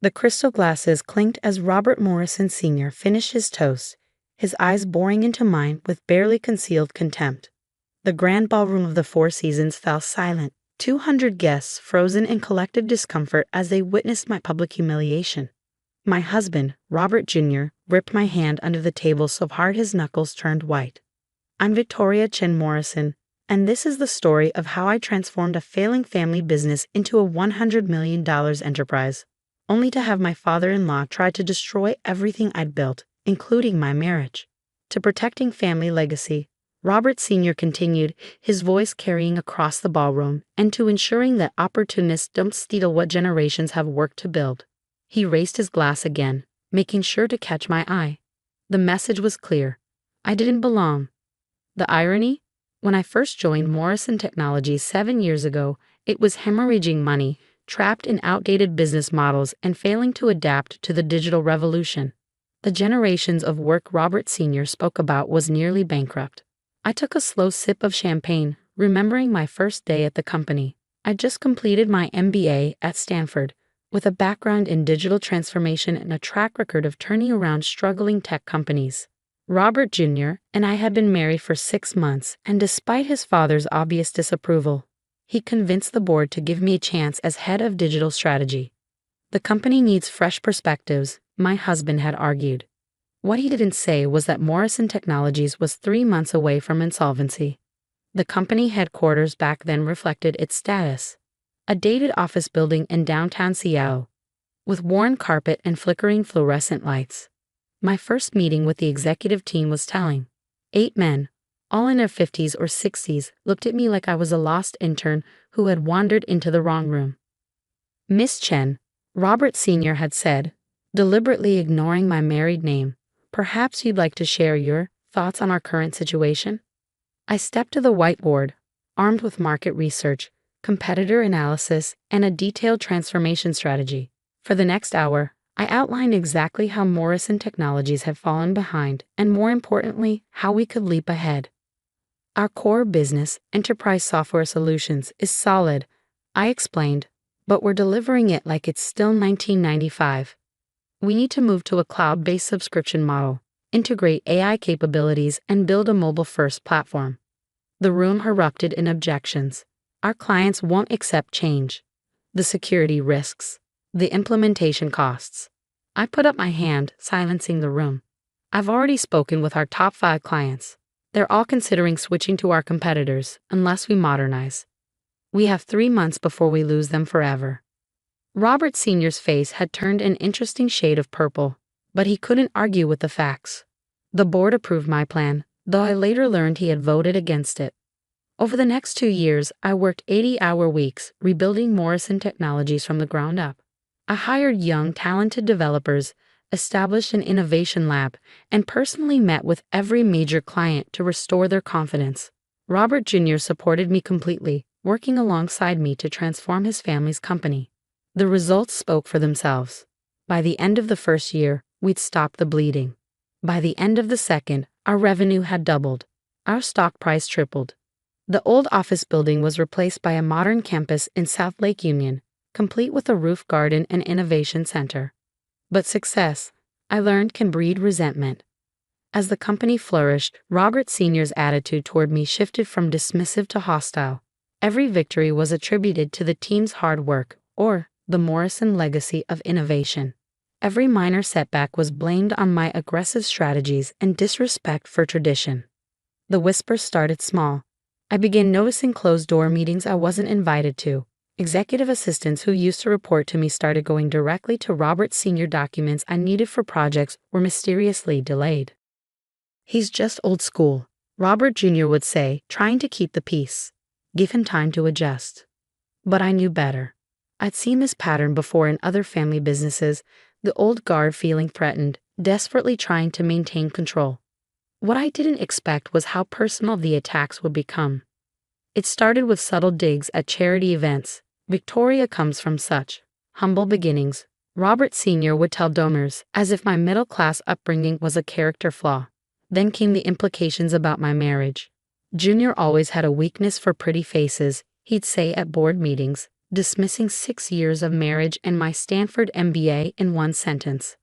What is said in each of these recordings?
The crystal glasses clinked as Robert Morrison Sr. finished his toast, his eyes boring into mine with barely concealed contempt. The grand ballroom of the Four Seasons fell silent, 200 guests frozen in collective discomfort as they witnessed my public humiliation. My husband, Robert Jr., ripped my hand under the table so hard his knuckles turned white. I'm Victoria Chin Morrison, and this is the story of how I transformed a failing family business into a $100 million enterprise, only to have my father-in-law try to destroy everything I'd built, including my marriage. To protecting family legacy, Robert Sr. continued, his voice carrying across the ballroom, and to ensuring that opportunists don't steal what generations have worked to build. He raised his glass again, making sure to catch my eye. The message was clear. I didn't belong. The irony? When I first joined Morrison Technologies 7 years ago, it was hemorrhaging money, trapped in outdated business models and failing to adapt to the digital revolution. The generations of work Robert Sr. spoke about was nearly bankrupt. I took a slow sip of champagne, remembering my first day at the company. I'd just completed my MBA at Stanford, with a background in digital transformation and a track record of turning around struggling tech companies. Robert Jr. and I had been married for 6 months, and despite his father's obvious disapproval, he convinced the board to give me a chance as head of digital strategy. The company needs fresh perspectives, my husband had argued. What he didn't say was that Morrison Technologies was 3 months away from insolvency. The company headquarters back then reflected its status. A dated office building in downtown Seattle, with worn carpet and flickering fluorescent lights. My first meeting with the executive team was telling. 8 men, all in their 50s or 60s, looked at me like I was a lost intern who had wandered into the wrong room. "Miss Chen," Robert Sr. had said, deliberately ignoring my married name, "perhaps you'd like to share your thoughts on our current situation?" I stepped to the whiteboard, armed with market research, competitor analysis, and a detailed transformation strategy. For the next hour, I outlined exactly how Morrison Technologies had fallen behind and, more importantly, how we could leap ahead. Our core business, enterprise software solutions, is solid, I explained, but we're delivering it like it's still 1995. We need to move to a cloud-based subscription model, integrate AI capabilities, and build a mobile-first platform. The room erupted in objections. Our clients won't accept change. The security risks. The implementation costs. I put up my hand, silencing the room. I've already spoken with our top 5 clients. They're all considering switching to our competitors unless we modernize. We have 3 months before we lose them forever. Robert Sr.'s face had turned an interesting shade of purple, but he couldn't argue with the facts. The board approved my plan, though I later learned he had voted against it. Over the next 2 years, I worked 80-hour weeks, rebuilding Morrison Technologies from the ground up. I hired young, talented developers, established an innovation lab, and personally met with every major client to restore their confidence. Robert Jr. supported me completely, working alongside me to transform his family's company. The results spoke for themselves. By the end of the first year, we'd stopped the bleeding. By the end of the second, our revenue had doubled. Our stock price tripled. The old office building was replaced by a modern campus in South Lake Union, complete with a roof garden and innovation center. But success, I learned, can breed resentment. As the company flourished, Robert Sr.'s attitude toward me shifted from dismissive to hostile. Every victory was attributed to the team's hard work, or the Morrison legacy of innovation. Every minor setback was blamed on my aggressive strategies and disrespect for tradition. The whispers started small. I began noticing closed-door meetings I wasn't invited to. Executive assistants who used to report to me started going directly to Robert Sr. Documents I needed for projects were mysteriously delayed. "He's just old school," Robert Jr. would say, trying to keep the peace. Give him time to adjust. But I knew better. I'd seen this pattern before in other family businesses, the old guard feeling threatened, desperately trying to maintain control. What I didn't expect was how personal the attacks would become. It started with subtle digs at charity events. "Victoria comes from such humble beginnings," Robert Sr. would tell donors, as if my middle-class upbringing was a character flaw. Then came the implications about my marriage. "Junior always had a weakness for pretty faces," he'd say at board meetings. dismissing 6 years of marriage and my Stanford MBA in one sentence.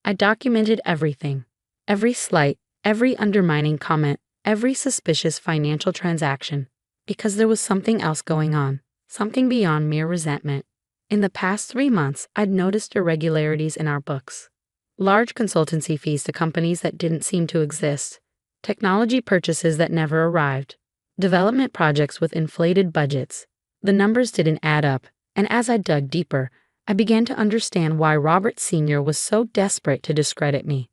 I documented everything. Every slight, every undermining comment, every suspicious financial transaction. Because there was something else going on, something beyond mere resentment. In the past 3 months, I'd noticed irregularities in our books. Large consultancy fees to companies that didn't seem to exist, technology purchases that never arrived, development projects with inflated budgets. The numbers didn't add up, and as I dug deeper, I began to understand why Robert Sr. was so desperate to discredit me.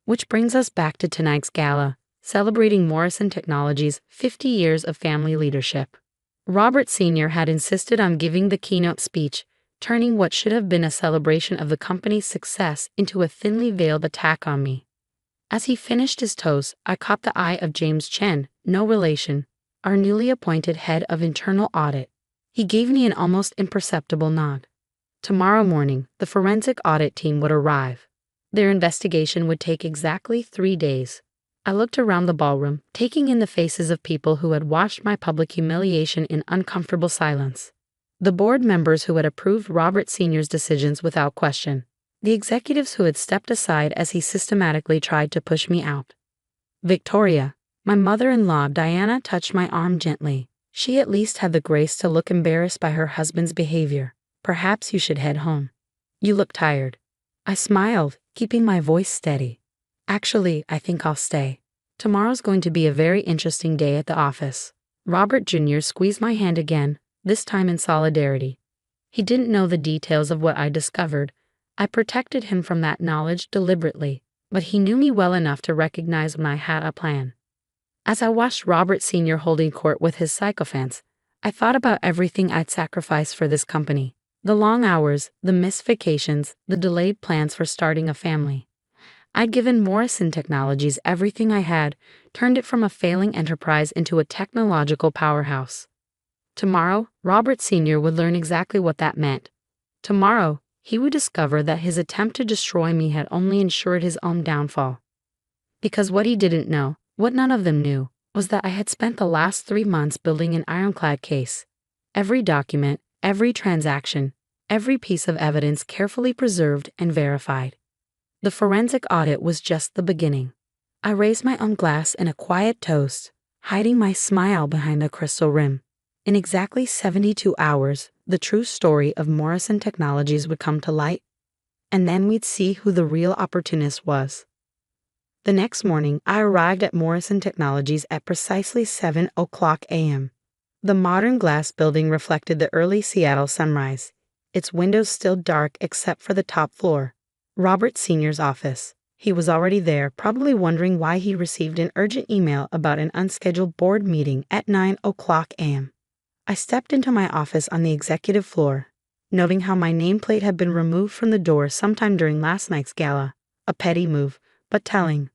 Which brings us back to tonight's gala, celebrating Morrison Technologies' 50 years of family leadership. Robert Sr. had insisted on giving the keynote speech, turning what should have been a celebration of the company's success into a thinly veiled attack on me. As he finished his toast, I caught the eye of James Chen, no relation, our newly appointed head of internal audit. He gave me an almost imperceptible nod. Tomorrow morning, the forensic audit team would arrive. Their investigation would take exactly 3 days. I looked around the ballroom, taking in the faces of people who had watched my public humiliation in uncomfortable silence. The board members who had approved Robert Sr.'s decisions without question. The executives who had stepped aside as he systematically tried to push me out. Victoria, my mother-in-law Diana, touched my arm gently. She at least had the grace to look embarrassed by her husband's behavior. Perhaps you should head home. You look tired. I smiled, keeping my voice steady. Actually, I think I'll stay. Tomorrow's going to be a very interesting day at the office. Robert Jr. squeezed my hand again, this time in solidarity. He didn't know the details of what I discovered. I protected him from that knowledge deliberately, but he knew me well enough to recognize when I had a plan. As I watched Robert Sr. holding court with his sycophants, I thought about everything I'd sacrificed for this company. The long hours, the missed vacations, the delayed plans for starting a family. I'd given Morrison Technologies everything I had, turned it from a failing enterprise into a technological powerhouse. Tomorrow, Robert Sr. would learn exactly what that meant. Tomorrow, he would discover that his attempt to destroy me had only ensured his own downfall. Because what he didn't know, what none of them knew, was that I had spent the last 3 months building an ironclad case. Every document, every transaction, every piece of evidence carefully preserved and verified. The forensic audit was just the beginning. I raised my own glass in a quiet toast, hiding my smile behind the crystal rim. In exactly 72 hours, the true story of Morrison Technologies would come to light, and then we'd see who the real opportunist was. The next morning, I arrived at Morrison Technologies at precisely 7:00 a.m. The modern glass building reflected the early Seattle sunrise, its windows still dark except for the top floor. Robert Sr.'s office. He was already there, probably wondering why he received an urgent email about an unscheduled board meeting at 9:00 a.m. I stepped into my office on the executive floor, noting how my nameplate had been removed from the door sometime during last night's gala. A petty move, but telling.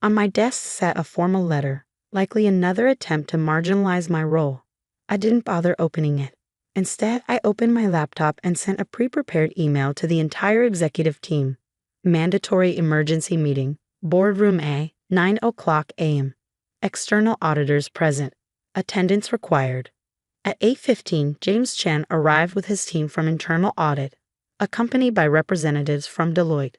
On my desk sat a formal letter, likely another attempt to marginalize my role. I didn't bother opening it. Instead, I opened my laptop and sent a pre-prepared email to the entire executive team. Mandatory emergency meeting, Boardroom A, 9:00 a.m. External auditors present. Attendance required. At 8:15, James Chen arrived with his team from internal audit, accompanied by representatives from Deloitte.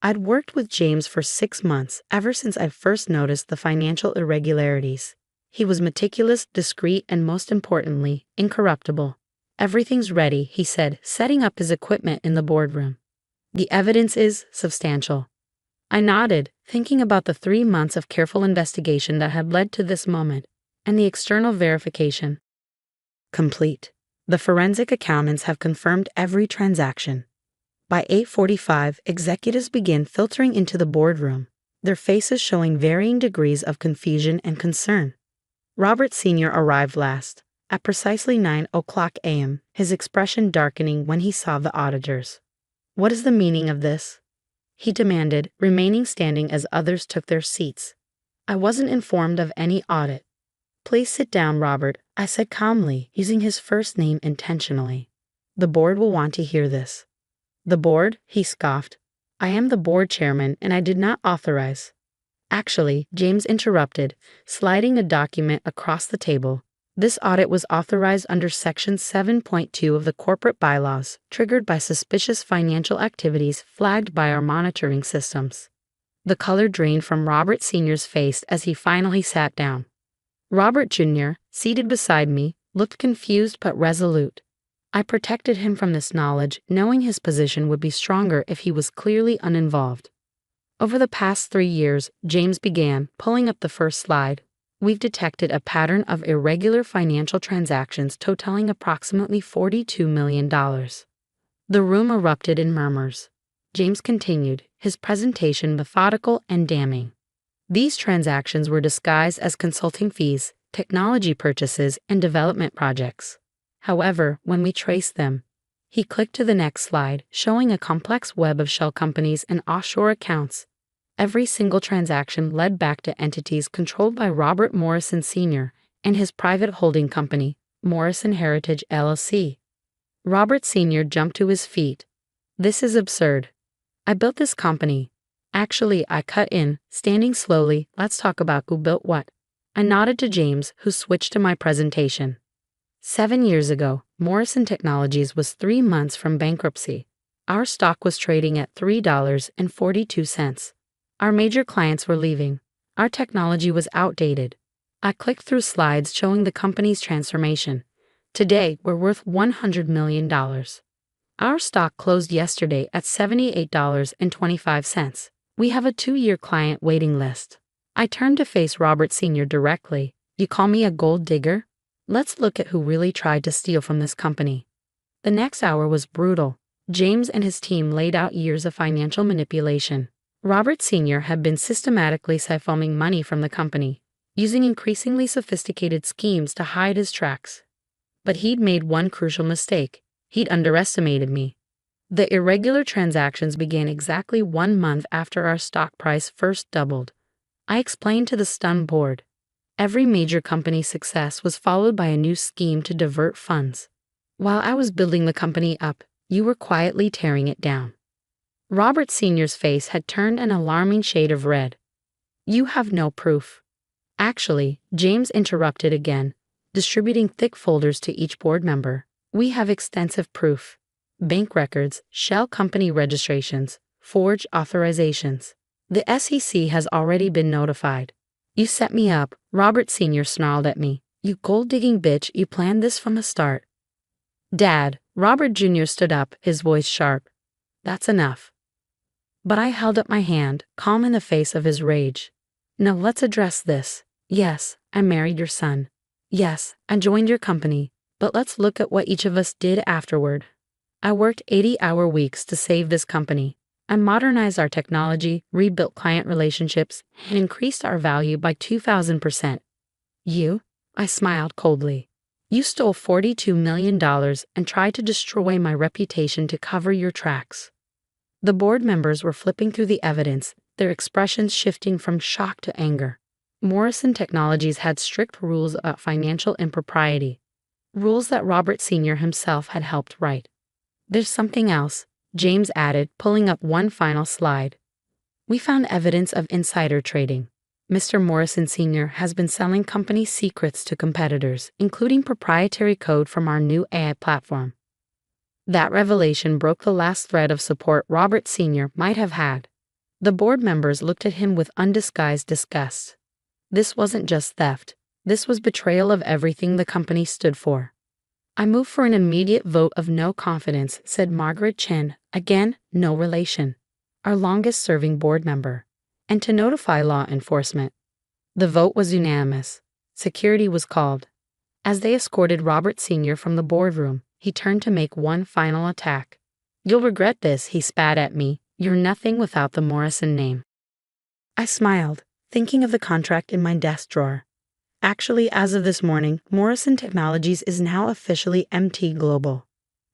I'd worked with James for 6 months, ever since I first noticed the financial irregularities. He was meticulous, discreet, and most importantly, incorruptible. Everything's ready, he said, setting up his equipment in the boardroom. The evidence is substantial. I nodded, thinking about the 3 months of careful investigation that had led to this moment, and the external verification. Complete. The forensic accountants have confirmed every transaction. By 8:45, executives begin filtering into the boardroom, their faces showing varying degrees of confusion and concern. Robert Sr. arrived last, at precisely 9:00 a.m., his expression darkening when he saw the auditors. "What is the meaning of this?" he demanded, remaining standing as others took their seats. "I wasn't informed of any audit." "Please sit down, Robert," I said calmly, using his first name intentionally. "The board will want to hear this." "The board?" he scoffed. "I am the board chairman, and I did not authorize." "Actually," James interrupted, sliding a document across the table, This audit was authorized under Section 7.2 of the corporate bylaws, triggered by suspicious financial activities flagged by our monitoring systems. The color drained from Robert Sr.'s face as he finally sat down. Robert Jr., seated beside me, looked confused but resolute. I protected him from this knowledge, knowing his position would be stronger if he was clearly uninvolved. Over the past 3 years, James began, pulling up the first slide. We've detected a pattern of irregular financial transactions totaling approximately $42 million. The room erupted in murmurs. James continued, his presentation methodical and damning. These transactions were disguised as consulting fees, technology purchases, and development projects. However, when we traced them, he clicked to the next slide, showing a complex web of shell companies and offshore accounts. Every single transaction led back to entities controlled by Robert Morrison Sr. and his private holding company, Morrison Heritage LLC. Robert Sr. jumped to his feet. This is absurd. I built this company. Actually, I cut in, standing slowly. Let's talk about who built what. I nodded to James, who switched to my presentation. 7 years ago, Morrison Technologies was 3 months from bankruptcy. Our stock was trading at $3.42. Our major clients were leaving. Our technology was outdated. I clicked through slides showing the company's transformation. Today, we're worth $100 million. Our stock closed yesterday at $78.25. We have a 2-year client waiting list. I turned to face Robert Sr. directly. You call me a gold digger? Let's look at who really tried to steal from this company. The next hour was brutal. James and his team laid out years of financial manipulation. Robert Sr. had been systematically siphoning money from the company, using increasingly sophisticated schemes to hide his tracks. But he'd made one crucial mistake. He'd underestimated me. The irregular transactions began exactly 1 month after our stock price first doubled. I explained to the stunned board. Every major company's success was followed by a new scheme to divert funds. While I was building the company up, you were quietly tearing it down. Robert Sr.'s face had turned an alarming shade of red. You have no proof. Actually, James interrupted again, distributing thick folders to each board member. We have extensive proof. Bank records, shell company registrations, forged authorizations. The SEC has already been notified. You set me up, Robert Sr. snarled at me. You gold-digging bitch, you planned this from the start. Dad, Robert Jr. stood up, his voice sharp. That's enough. But I held up my hand, calm in the face of his rage. No, let's address this. Yes, I married your son. Yes, I joined your company. But let's look at what each of us did afterward. I worked 80-hour weeks to save this company. I modernized our technology, rebuilt client relationships, and increased our value by 2,000%. You? I smiled coldly. You stole $42 million and tried to destroy my reputation to cover your tracks. The board members were flipping through the evidence, their expressions shifting from shock to anger. Morrison Technologies had strict rules about financial impropriety, rules that Robert Sr. himself had helped write. There's something else, James added, pulling up one final slide. We found evidence of insider trading. Mr. Morrison Sr. has been selling company secrets to competitors, including proprietary code from our new AI platform. That revelation broke the last thread of support Robert Sr. might have had. The board members looked at him with undisguised disgust. This wasn't just theft. This was betrayal of everything the company stood for. I move for an immediate vote of no confidence, said Margaret Chen, again, no relation, our longest-serving board member, and to notify law enforcement. The vote was unanimous. Security was called. As they escorted Robert Sr. from the boardroom, he turned to make one final attack. You'll regret this, he spat at me. You're nothing without the Morrison name. I smiled, thinking of the contract in my desk drawer. Actually, as of this morning, Morrison Technologies is now officially MT Global.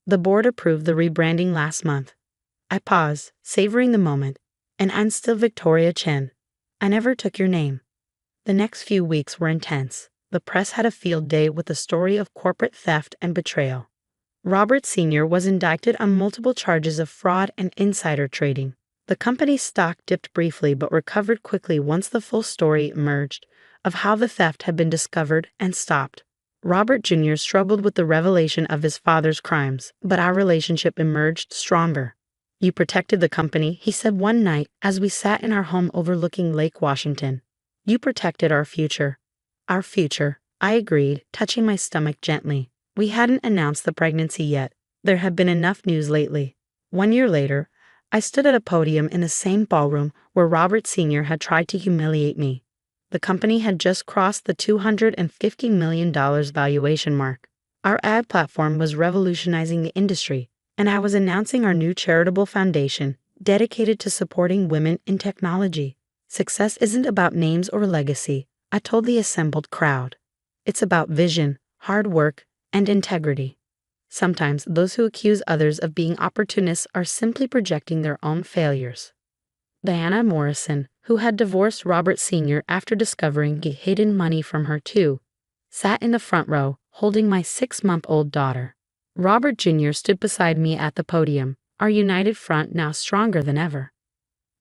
The board approved the rebranding last month. I paused, savoring the moment, and I'm still Victoria Chen. I never took your name. The next few weeks were intense. The press had a field day with the story of corporate theft and betrayal. Robert Sr. was indicted on multiple charges of fraud and insider trading. The company's stock dipped briefly but recovered quickly once the full story emerged of how the theft had been discovered and stopped. Robert Jr. struggled with the revelation of his father's crimes, but our relationship emerged stronger. "You protected the company," he said one night as we sat in our home overlooking Lake Washington. "You protected our future." "Our future," I agreed, touching my stomach gently. We hadn't announced the pregnancy yet. There had been enough news lately. 1 year later, I stood at a podium in the same ballroom where Robert Sr. had tried to humiliate me. The company had just crossed the $250 million valuation mark. Our ad platform was revolutionizing the industry, and I was announcing our new charitable foundation dedicated to supporting women in technology. "Success isn't about names or legacy," I told the assembled crowd. "It's about vision, hard work, and integrity." Sometimes those who accuse others of being opportunists are simply projecting their own failures. Diana Morrison, who had divorced Robert Sr. after discovering he hidden money from her too, sat in the front row, holding my 6-month-old daughter. Robert Jr. stood beside me at the podium, our united front now stronger than ever.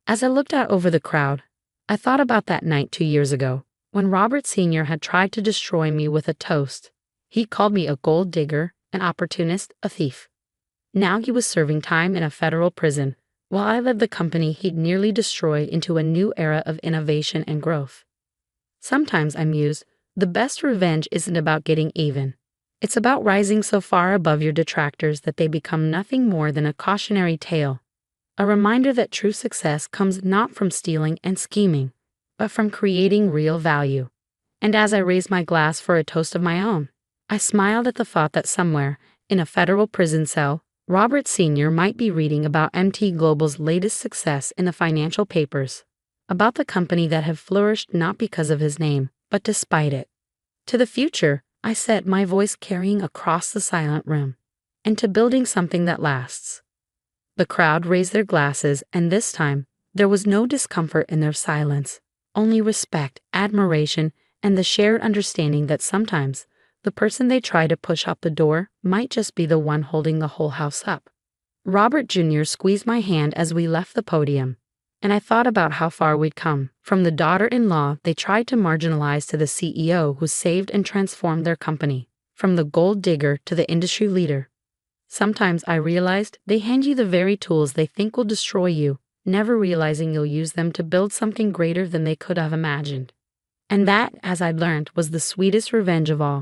As I looked out over the crowd, I thought about that night 2 years ago, when Robert Sr. had tried to destroy me with a toast. He called me a gold digger, an opportunist, a thief. Now he was serving time in a federal prison, while I led the company he'd nearly destroyed into a new era of innovation and growth. Sometimes I mused, the best revenge isn't about getting even. It's about rising so far above your detractors that they become nothing more than a cautionary tale, a reminder that true success comes not from stealing and scheming, but from creating real value. And as I raised my glass for a toast of my own, I smiled at the thought that somewhere, in a federal prison cell, Robert Sr. might be reading about MT Global's latest success in the financial papers, about the company that had flourished not because of his name, but despite it. "To the future," I said, my voice carrying across the silent room, "and to building something that lasts." The crowd raised their glasses, and this time, there was no discomfort in their silence, only respect, admiration, and the shared understanding that sometimes the person they try to push out the door might just be the one holding the whole house up. Robert Jr. squeezed my hand as we left the podium, and I thought about how far we'd come, from the daughter-in-law they tried to marginalize to the CEO who saved and transformed their company, from the gold digger to the industry leader. Sometimes I realized they hand you the very tools they think will destroy you, never realizing you'll use them to build something greater than they could have imagined. And that, as I learned, was the sweetest revenge of all.